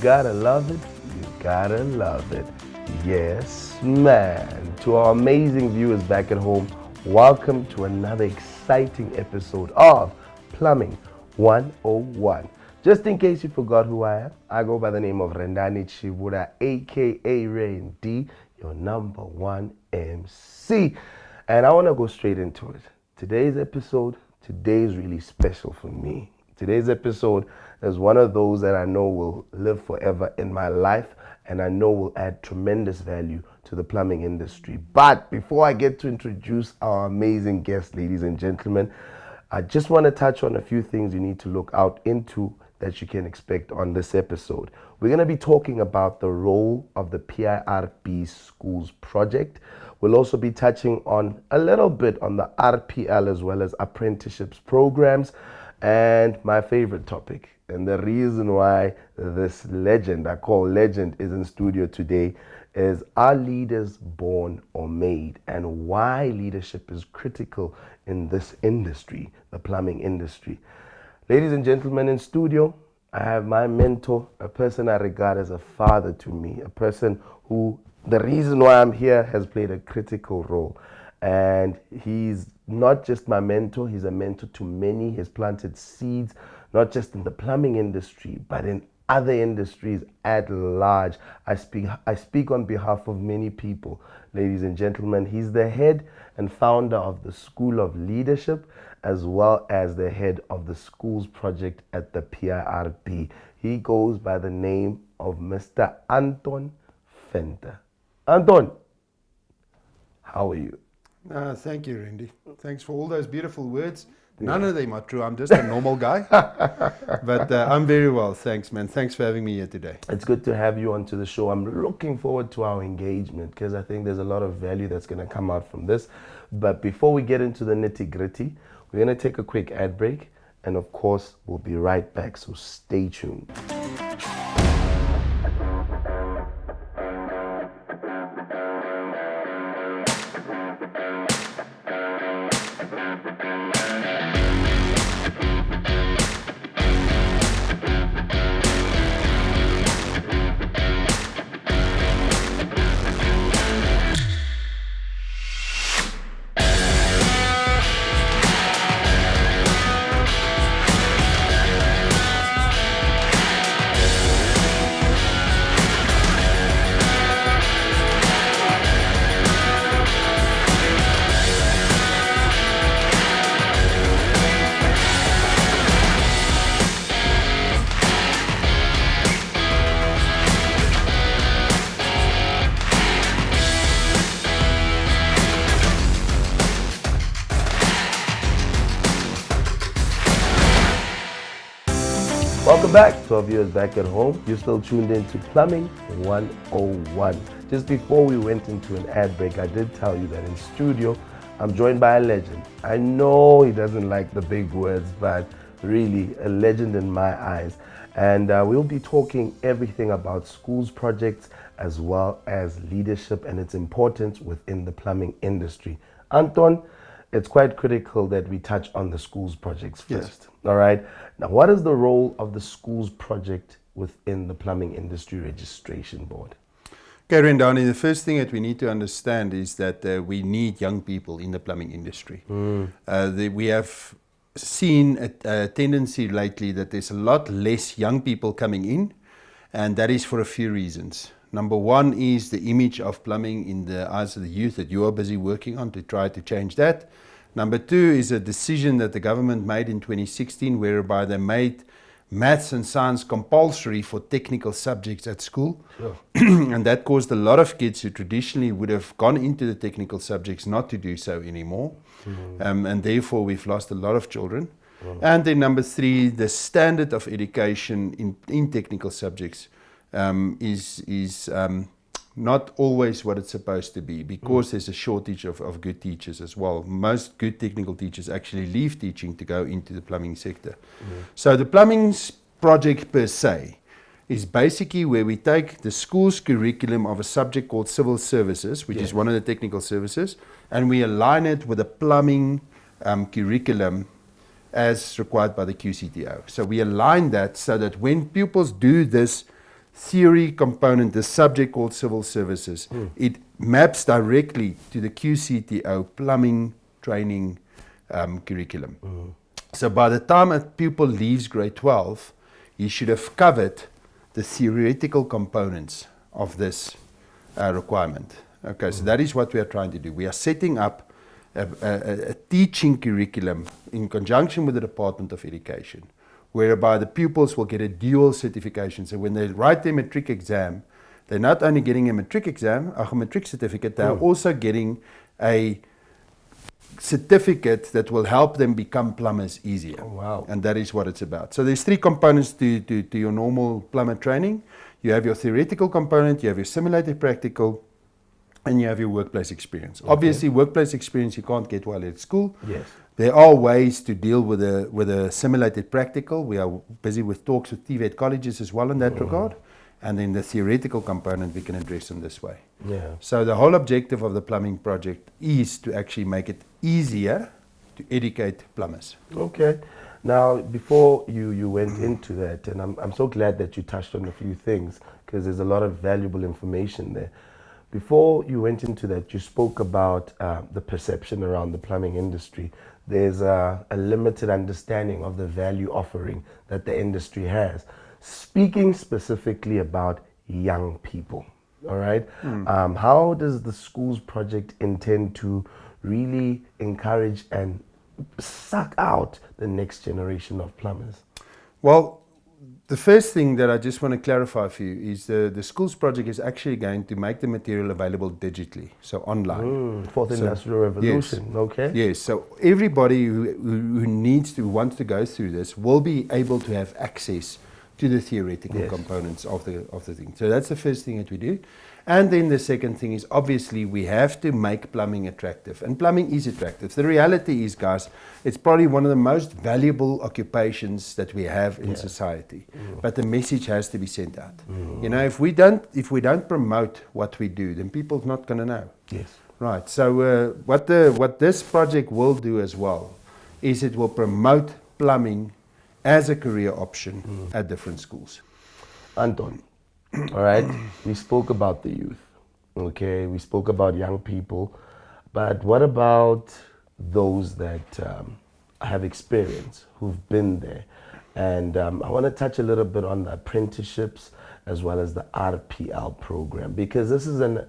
gotta love it. You gotta love it. Yes, man. To our amazing viewers back at home, welcome to another exciting episode of Plumbing 101. Just in case you forgot who I am, I go by the name of Rendani Chibura, aka Rain D, your number one MC. And I want to go straight into it. Today is really special for me. Today's episode is one of those that I know will live forever in my life and I know will add tremendous value to the plumbing industry. But before I get to introduce our amazing guest, ladies and gentlemen, I just want to touch on a few things you need to look out into that you can expect on this episode. We're going to be talking about the role of the PIRB Schools Project. We'll also be touching on a little bit on the RPL as well as apprenticeships programs. And my favorite topic, and the reason why this legend, I call legend, is in studio today, is are leaders born or made, and why leadership is critical in this industry, the plumbing industry. Ladies and gentlemen, in studio, I have my mentor, a person I regard as a father to me, a person who, the reason why I'm here, has played a critical role. And he's not just my mentor, he's a mentor to many. He's planted seeds, not just in the plumbing industry, but in other industries at large. I speak on behalf of many people. Ladies and gentlemen, he's the head and founder of the School of Leadership, as well as the head of the Schools Project at the PIRB. He goes by the name of Mr. Anton Venter. Anton, how are you? Thank you, Randy. Thanks for all those beautiful words. None of them are true. I'm just a normal guy. But I'm very well. Thanks, man. Thanks for having me here today. It's good to have you onto the show. I'm looking forward to our engagement because I think there's a lot of value that's going to come out from this. But before we get into the nitty-gritty, we're going to take a quick ad break. And of course, we'll be right back. So stay tuned. Welcome back to our viewers back at home. You're still tuned in to Plumbing 101. Just before we went into an ad break, I did tell you that in studio, I'm joined by a legend. I know he doesn't like the big words, but really a legend in my eyes. And we'll be talking everything about schools projects as well as leadership and its importance within the plumbing industry. Anton, it's quite critical that we touch on the schools projects first. Yes. All right. Now, what is the role of the schools project within the Plumbing Industry Registration Board? Okay, Rendani, the first thing that we need to understand is that we need young people in the plumbing industry. We have seen a tendency lately that there's a lot less young people coming in, and that is for a few reasons. Number one is the image of plumbing in the eyes of the youth that you are busy working on to try to change that. Number two is a decision that the government made in 2016 whereby they made maths and science compulsory for technical subjects at school. Sure. And that caused a lot of kids who traditionally would have gone into the technical subjects not to do so anymore. And therefore we've lost a lot of children. And then number three, the standard of education in technical subjects is not always what it's supposed to be because there's a shortage of good teachers as well. Most good technical teachers actually leave teaching to go into the plumbing sector. So the plumbing project per se is basically where we take the school's curriculum of a subject called civil services, which is one of the technical services, and we align it with a plumbing curriculum as required by the QCTO. So we align that so that when pupils do this theory component, the subject called civil services, it maps directly to the QCTO plumbing training curriculum. So by the time a pupil leaves grade 12, he should have covered the theoretical components of this requirement. Okay, so that is what we are trying to do. We are setting up a teaching curriculum in conjunction with the Department of Education, whereby the pupils will get a dual certification. So when they write their matric exam, they're not only getting a matric exam, a matric certificate, they're also getting a certificate that will help them become plumbers easier. Oh, wow. And that is what it's about. So there's 3 components to your normal plumber training. You have your theoretical component, you have your simulated practical, and you have your workplace experience. Okay. Obviously, workplace experience you can't get while at school. Yes. There are ways to deal with a simulated practical. We are busy with talks with TVET colleges as well in that regard. And then the theoretical component we can address in this way. Yeah. So the whole objective of the plumbing project is to actually make it easier to educate plumbers. Okay. Now, before you went into that, and I'm so glad that you touched on a few things, because there's a lot of valuable information there. Before you went into that, you spoke about the perception around the plumbing industry. There's a limited understanding of the value offering that the industry has. Speaking specifically about young people, all right? How does the schools project intend to really encourage and suck out the next generation of plumbers? Well, the first thing that I just want to clarify for you is the schools project is actually going to make the material available digitally, so online. Fourth Industrial Revolution, yes, okay? Yes, so everybody who wants to go through this will be able to have access to the theoretical components of the thing. So that's the first thing that we do. And then the second thing is, obviously, we have to make plumbing attractive. And plumbing is attractive. The reality is, guys, it's probably one of the most valuable occupations that we have in society. But the message has to be sent out. You know, if we don't promote what we do, then people's not going to know. Yes. Right. So what this project will do as well is it will promote plumbing as a career option at different schools. Anton, all right, we spoke about the youth, okay, we spoke about young people, but what about those that have experience, who've been there? And I want to touch a little bit on the apprenticeships as well as the RPL program, because this is an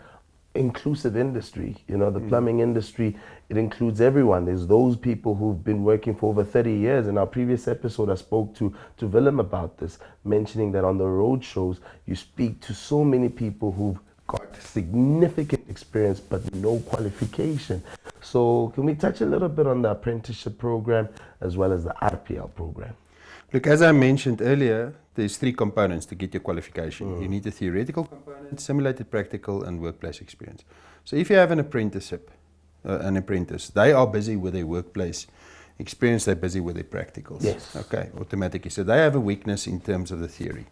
inclusive industry. You know, the plumbing industry, it includes everyone. There's those people who've been working for over 30 years. In our previous episode, I spoke to Willem about this, mentioning that on the road shows, you speak to so many people who've got significant experience but no qualification. So can we touch a little bit on the apprenticeship program as well as the RPL program? Look, as I mentioned earlier, there's 3 components to get your qualification. You need a theoretical component, simulated practical, and workplace experience. So if you have an apprenticeship, an apprentice, they are busy with their workplace experience, they're busy with their practicals. Yes. Okay, automatically. So they have a weakness in terms of the theory.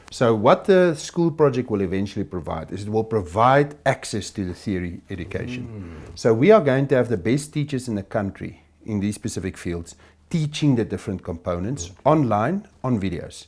So what the school project will eventually provide is it will provide access to the theory education. So we are going to have the best teachers in the country in these specific fields teaching the different components online on videos.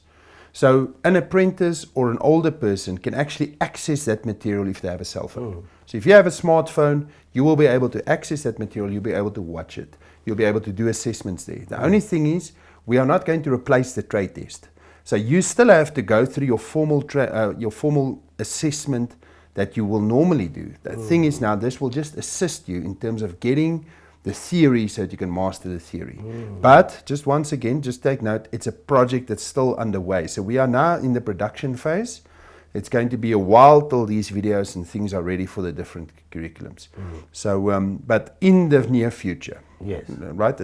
So an apprentice or an older person can actually access that material if they have a cell phone. So if you have a smartphone, you will be able to access that material, you'll be able to watch it, you'll be able to do assessments there. The only thing is, we are not going to replace the trade test. So you still have to go through your formal assessment that you will normally do. The thing is now, this will just assist you in terms of getting the theory so that you can master the theory. But just once again, just take note, it's a project that's still underway. So we are now in the production phase. It's going to be a while till these videos and things are ready for the different curriculums. So, but in the near future, yes, right?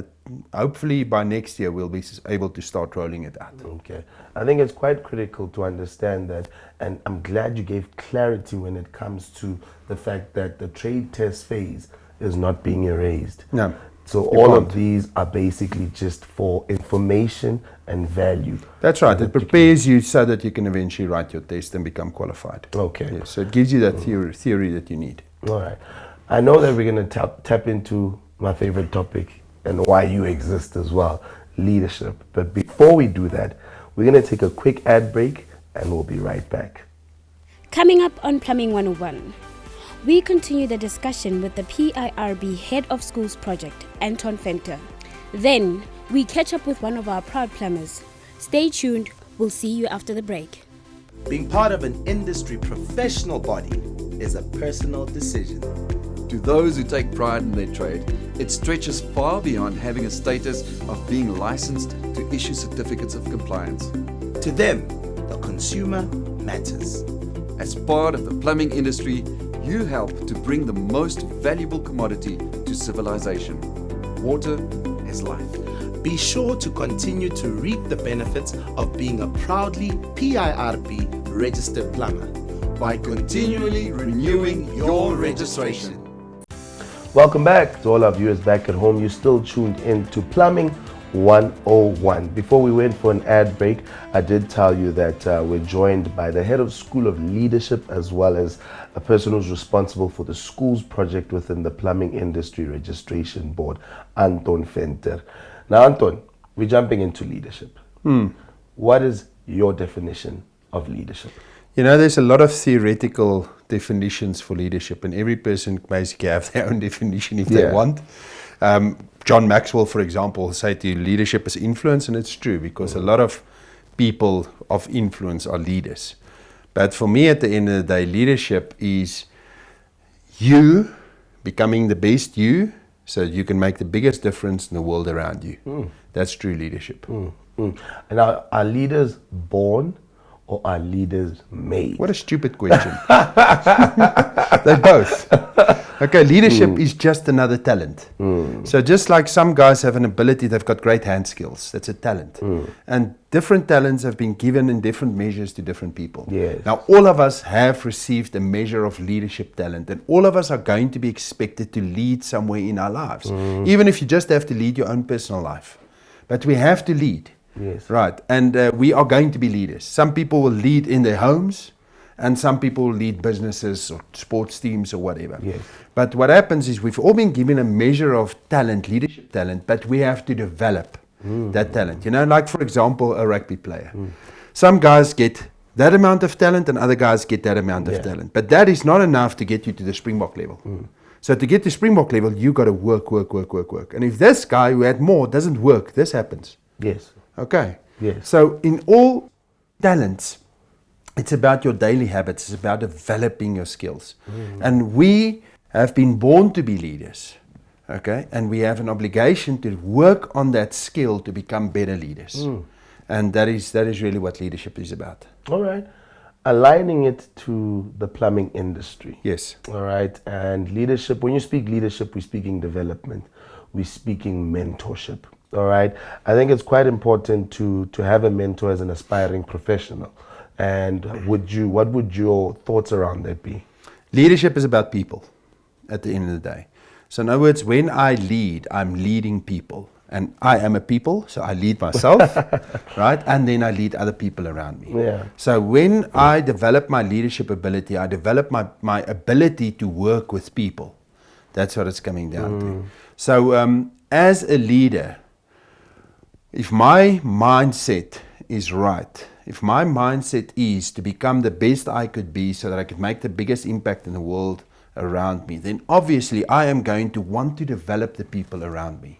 Hopefully by next year we'll be able to start rolling it out. Okay, I think it's quite critical to understand that, and I'm glad you gave clarity when it comes to the fact that the trade test phase is not being erased. No. So all of these are basically just for information and value. That's right. It prepares you so that you can eventually write your test and become qualified. Okay. Yes, so it gives you that theory that you need. All right. I know that we're going to tap into my favorite topic and why you exist as well, leadership. But before we do that, we're going to take a quick ad break and we'll be right back. Coming up on Plumbing 101, we continue the discussion with the PIRB Head of Schools Project, Anton Venter. Then, we catch up with one of our proud plumbers. Stay tuned, we'll see you after the break. Being part of an industry professional body is a personal decision. To those who take pride in their trade, it stretches far beyond having a status of being licensed to issue certificates of compliance. To them, the consumer matters. As part of the plumbing industry, you help to bring the most valuable commodity to civilization. Water is life. Be sure to continue to reap the benefits of being a proudly PIRB registered plumber by continually renewing your registration. Welcome back to all our viewers back at home. You're still tuned in to Plumbing 101. Before we went for an ad break, I did tell you that we're joined by the head of School of Leadership as well as a person who's responsible for the schools project within the Plumbing Industry Registration Board, Anton Venter. Now, Anton, we're jumping into leadership. What is your definition of leadership? You know, there's a lot of theoretical definitions for leadership, and every person basically have their own definition if they want. John Maxwell, for example, said to you, leadership is influence, and it's true because a lot of people of influence are leaders. But for me, at the end of the day, leadership is you becoming the best you so that you can make the biggest difference in the world around you. That's true leadership. And are leaders born or are leaders made? What a stupid question. They're both. Okay, leadership is just another talent. So just like some guys have an ability, they've got great hand skills. That's a talent. And different talents have been given in different measures to different people. Yes. Now, all of us have received a measure of leadership talent, and all of us are going to be expected to lead somewhere in our lives. Even if you just have to lead your own personal life. But we have to lead. Yes. Right. And we are going to be leaders. Some people will lead in their homes, and some people will lead businesses or sports teams or whatever. Yes. But what happens is we've all been given a measure of talent, leadership talent, but we have to develop that talent. You know, like for example, a rugby player. Some guys get that amount of talent and other guys get that amount of talent. But that is not enough to get you to the Springbok level. So to get to Springbok level, you got to work. And if this guy who had more doesn't work, this happens. Yes. Okay. Yes. So in all talents, it's about your daily habits. It's about developing your skills. And we have been born to be leaders. Okay. And we have an obligation to work on that skill to become better leaders. And that is really what leadership is about. All right. Aligning it to the plumbing industry. Yes. All right. And leadership, when you speak leadership, we're speaking development. We're speaking mentorship. All right. I think it's quite important to have a mentor as an aspiring professional. And what would your thoughts around that be? Leadership is about people at the end of the day. So in other words, when I lead, I'm leading people. And I am a people, so I lead myself, right? And then I lead other people around me. Yeah. So when I develop my leadership ability, I develop my ability to work with people. That's what it's coming down to. So as a leader, if my mindset is right, if my mindset is to become the best I could be so that I could make the biggest impact in the world around me, then obviously I am going to want to develop the people around me.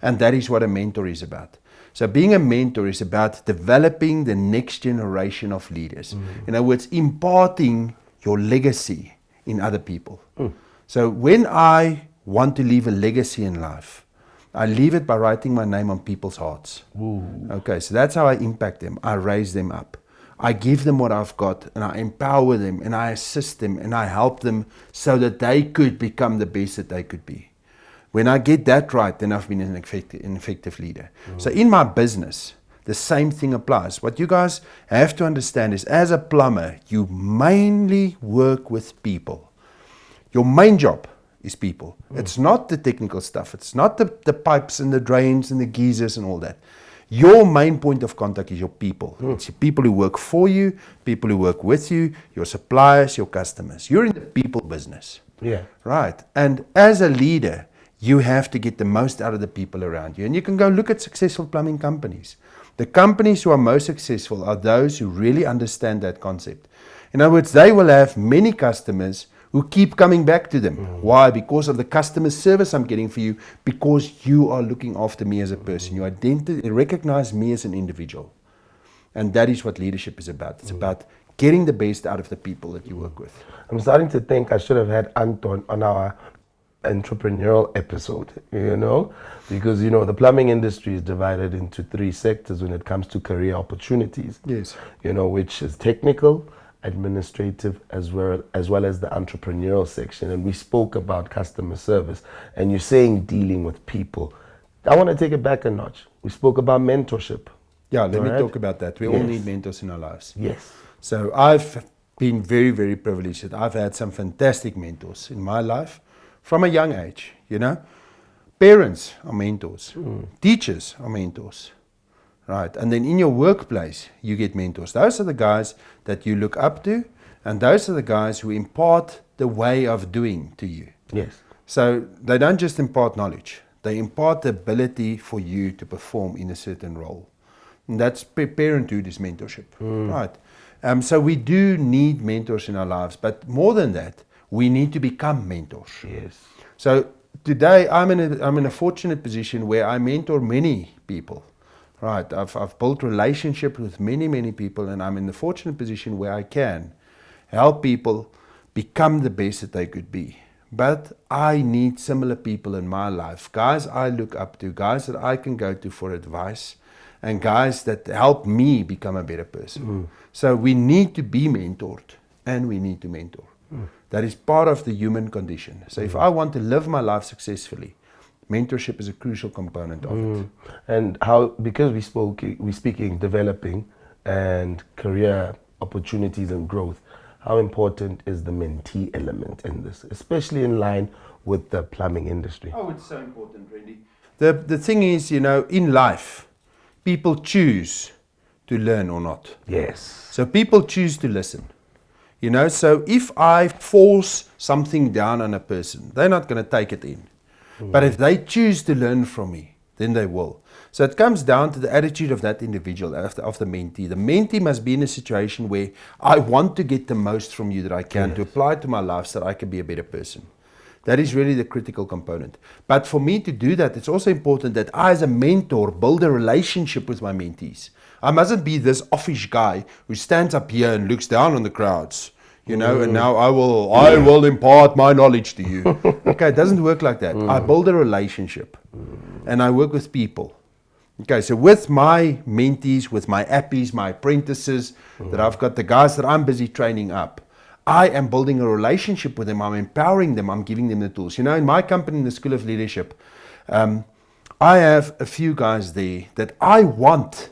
And that is what a mentor is about. So being a mentor is about developing the next generation of leaders. In other words, imparting your legacy in other people. So when I want to leave a legacy in life, I leave it by writing my name on people's hearts. Okay, so that's how I impact them. I raise them up. I give them what I've got, and I empower them, and I assist them, and I help them so that they could become the best that they could be. When I get that right, then I've been an effective leader. So in my business, the same thing applies. What you guys have to understand is, as a plumber, you mainly work with people. Your main job is people. It's not the technical stuff. It's not the pipes and the drains and the geysers and all that. Your main point of contact is your people. It's your people who work for you, people who work with you, your suppliers, your customers. You're in the people business. Yeah. Right. And as a leader, you have to get the most out of the people around you. And you can go look at successful plumbing companies. The companies who are most successful are those who really understand that concept. In other words, they will have many customers who keep coming back to them. Why? Because of the customer service I'm getting for you, because you are looking after me as a person. You recognize me as an individual. And that is what leadership is about. It's about getting the best out of the people that you work with. I'm starting to think I should have had Anton on our entrepreneurial episode, because, the plumbing industry is divided into 3 sectors when it comes to career opportunities. Yes. Which is technical, administrative, as well as the entrepreneurial section. And we spoke about customer service, and you're saying dealing with people. I want to take it back a notch. We spoke about mentorship. Yeah, let me Right? talk about that. We all need mentors in our lives. Yes. So I've been very, very privileged that I've had some fantastic mentors in my life from a young age, Parents are mentors. Teachers are mentors. Right, and then in your workplace, you get mentors. Those are the guys that you look up to, and those are the guys who impart the way of doing to you. Yes. So they don't just impart knowledge, they impart the ability for you to perform in a certain role. And that's parenthood is mentorship. Right. So we do need mentors in our lives, but more than that, we need to become mentors. Yes. So today I'm in a fortunate position where I mentor many people. Right, I've built relationships with many, many people, and I'm in the fortunate position where I can help people become the best that they could be. But I need similar people in my life, guys I look up to, guys that I can go to for advice, and guys that help me become a better person. So we need to be mentored, and we need to mentor. That is part of the human condition. So if I want to live my life successfully, mentorship is a crucial component of it. And how, because we're speaking developing and career opportunities and growth, how important is the mentee element in this, especially in line with the plumbing industry? Oh, it's so important, Randy. The thing is, in life, people choose to learn or not. Yes. So people choose to listen. So if I force something down on a person, they're not going to take it in. But if they choose to learn from me, then they will. So it comes down to the attitude of that individual, of the mentee. The mentee must be in a situation where I want to get the most from you that I can to apply to my life so that I can be a better person. That is really the critical component. But for me to do that, it's also important that I, as a mentor, build a relationship with my mentees. I mustn't be this offish guy who stands up here and looks down on the crowds. And now I will impart my knowledge to you. Okay, it doesn't work like that. I build a relationship and I work with people. Okay, so with my mentees, with my appies, my apprentices, that I've got, the guys that I'm busy training up, I am building a relationship with them. I'm empowering them. I'm giving them the tools. In my company, in the School of Leadership, I have a few guys there that I want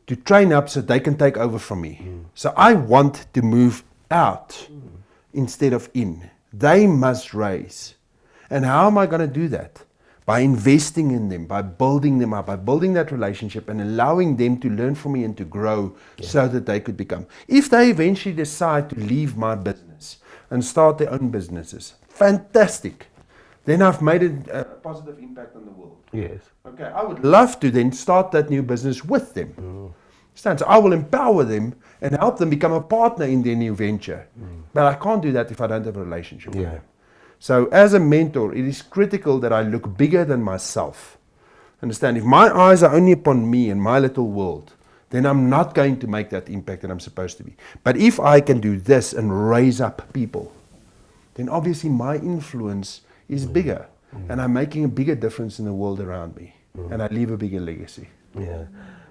to train up so they can take over from me. So I want to move out instead of in. They must raise. And how am I going to do that? By investing in them, by building them up, by building that relationship and allowing them to learn from me and to grow so that they could become. If they eventually decide to leave my business and start their own businesses, fantastic. Then I've made a positive impact on the world. Yes. Okay, I would love to then start that new business with them. So I will empower them and help them become a partner in their new venture. But I can't do that if I don't have a relationship with them. So as a mentor, it is critical that I look bigger than myself. Understand, if my eyes are only upon me and my little world, then I'm not going to make that impact that I'm supposed to be. But if I can do this and raise up people, then obviously my influence is bigger. And I'm making a bigger difference in the world around me. And I leave a bigger legacy. Yeah.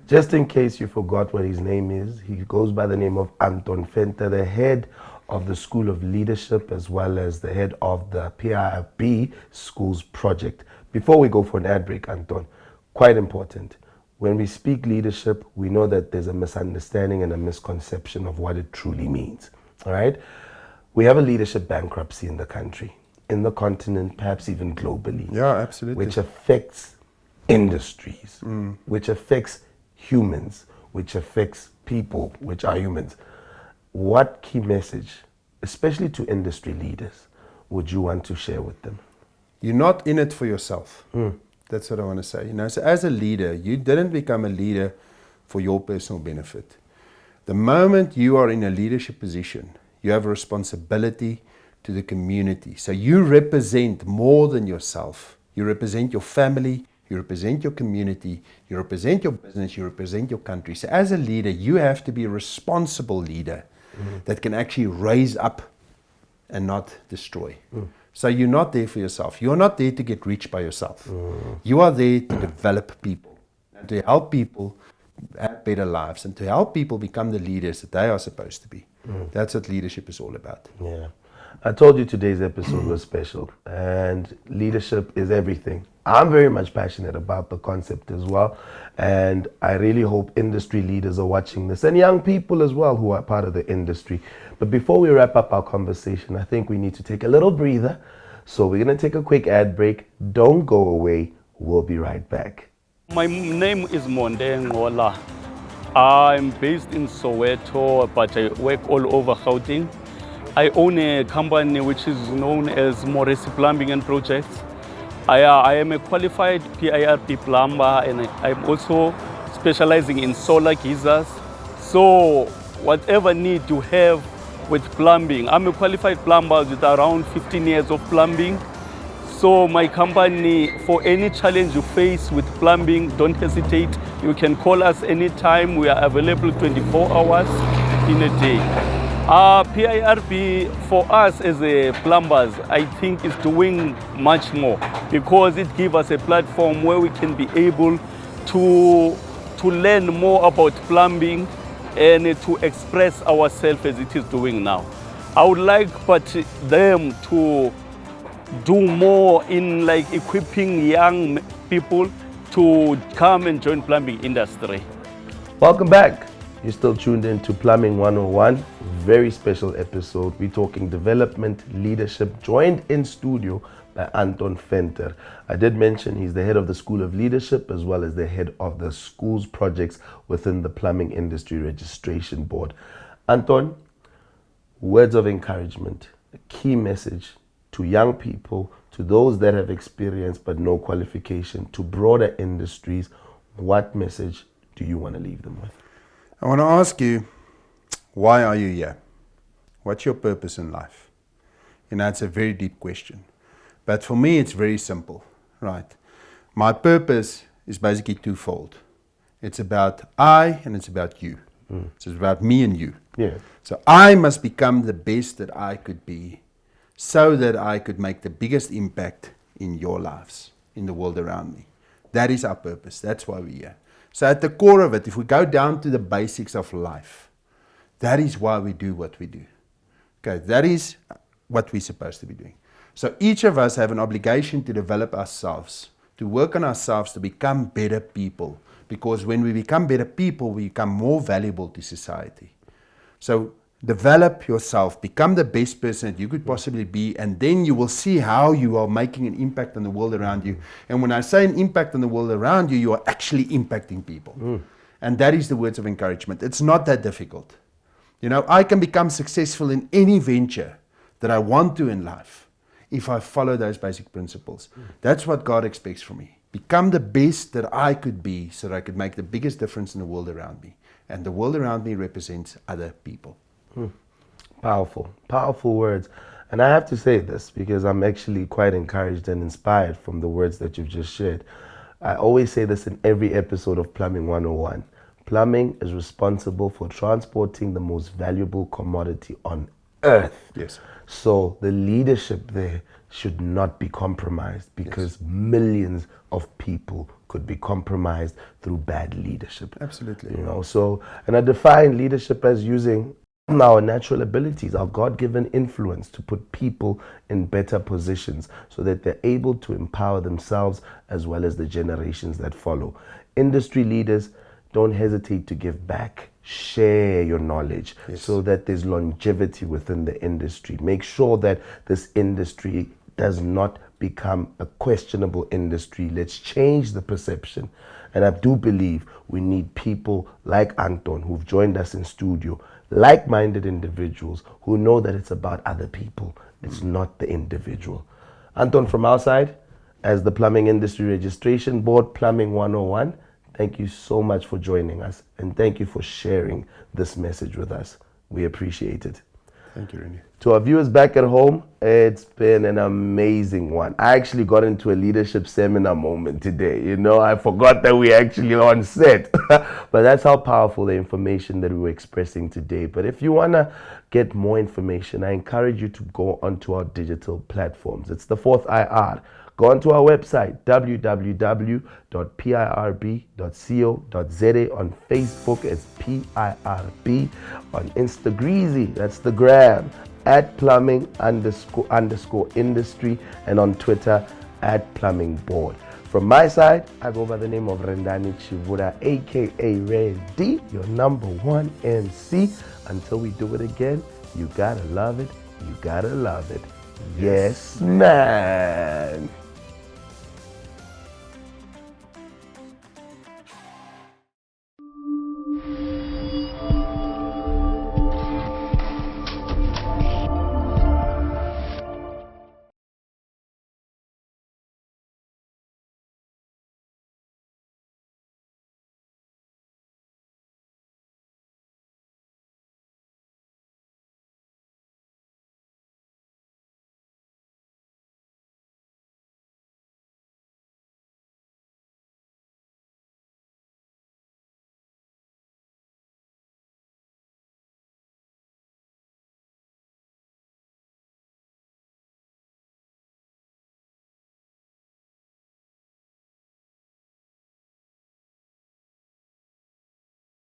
Just in case you forgot what his name is, he goes by the name of Anton Venter, the head of the School of Leadership as well as the head of the PIRB Schools Project. Before we go for an ad break, Anton, quite important. When we speak leadership, we know that there's a misunderstanding and a misconception of what it truly means. All right? We have a leadership bankruptcy in the country, in the continent, perhaps even globally. Yeah, absolutely. Which affects industries, which affects humans, which affects people, which are humans. What key message, especially to industry leaders, would you want to share with them? You're not in it for yourself. That's what I want to say. So as a leader, you didn't become a leader for your personal benefit. The moment you are in a leadership position, you have a responsibility to the community. So you represent more than yourself. You represent your family, you represent your community, you represent your business, you represent your country. So as a leader, you have to be a responsible leader that can actually raise up and not destroy. So you're not there for yourself. You're not there to get rich by yourself. You are there to develop people and to help people have better lives and to help people become the leaders that they are supposed to be. That's what leadership is all about. Yeah. I told you today's episode was special, and leadership is everything. I'm very much passionate about the concept as well, and I really hope industry leaders are watching this, and young people as well who are part of the industry. But before we wrap up our conversation, I think we need to take a little breather. So we're going to take a quick ad break. Don't go away. We'll be right back. My name is Monde Ngola. I'm based in Soweto, but I work all over Gauteng. I own a company which is known as Morrissey Plumbing and Projects. I am a qualified PIRB plumber, and I'm also specializing in solar geysers. So whatever need you have with plumbing, I'm a qualified plumber with around 15 years of plumbing. So my company, for any challenge you face with plumbing, don't hesitate. You can call us anytime. We are available 24 hours in a day. PIRB for us as a plumbers, I think is doing much more because it gives us a platform where we can be able to learn more about plumbing and to express ourselves as it is doing now. I would like them to do more in like equipping young people to come and join plumbing industry. Welcome back. You're still tuned in to Plumbing 101. Very special episode. We're talking development, leadership, joined in studio by Anton Venter. I did mention he's the head of the School of Leadership as well as the head of the schools projects within the Plumbing Industry Registration Board. Anton, words of encouragement, a key message to young people, to those that have experience but no qualification, to broader industries. What message do you want to leave them with? I want to ask you, why are you here? What's your purpose in life? You know, it's a very deep question. But for me, it's very simple, right? My purpose is basically twofold. It's about I and it's about you. So it's about me and you. Yeah. So I must become the best that I could be so that I could make the biggest impact in your lives, in the world around me. That is our purpose. That's why we're here. So at the core of it, if we go down to the basics of life, that is why we do what we do. Okay, that is what we're supposed to be doing. So each of us have an obligation to develop ourselves, to work on ourselves, to become better people. Because when we become better people, we become more valuable to society. So develop yourself, become the best person that you could possibly be, and then you will see how you are making an impact on the world around you. And when I say an impact on the world around you, you are actually impacting people. And that is the words of encouragement. It's not that difficult. You know, I can become successful in any venture that I want to in life if I follow those basic principles. That's what God expects from me. Become the best that I could be so that I could make the biggest difference in the world around me. And the world around me represents other people. Powerful, powerful words. And I have to say this because I'm actually quite encouraged and inspired from the words that you've just shared. I always say this in every episode of Plumbing 101. Plumbing is responsible for transporting the most valuable commodity on earth. Yes. So the leadership there should not be compromised because millions of people could be compromised through bad leadership. Absolutely. You know, so, and I define leadership as using our natural abilities, our God-given influence to put people in better positions so that they're able to empower themselves as well as the generations that follow. Industry leaders, don't hesitate to give back. Share your knowledge so that there's longevity within the industry. Make sure that this industry does not become a questionable industry. Let's change the perception. And I do believe we need people like Anton who've joined us in studio, like-minded individuals who know that it's about other people. It's not the individual. Anton, from our side, as the Plumbing Industry Registration Board, Plumbing 101, Thank you so much for joining us, and thank you for sharing this message with us. We appreciate it. Thank you, Rennie. To our viewers back at home, it's been an amazing one. I actually got into a leadership seminar moment today. You know, I forgot that we actually on set. But that's how powerful the information that we were expressing today. But if you want to get more information, I encourage you to go onto our digital platforms. It's the fourth IR. Go onto our website, www.pirb.co.za. On Facebook, it's PIRB. On Instagram, that's the gram, @plumbing_industry. And on Twitter, @plumbingboard. From my side, I go by the name of Rendani Chivura, aka Rendi, your #1 MC. Until we do it again, you gotta love it. You gotta love it. Yes, man.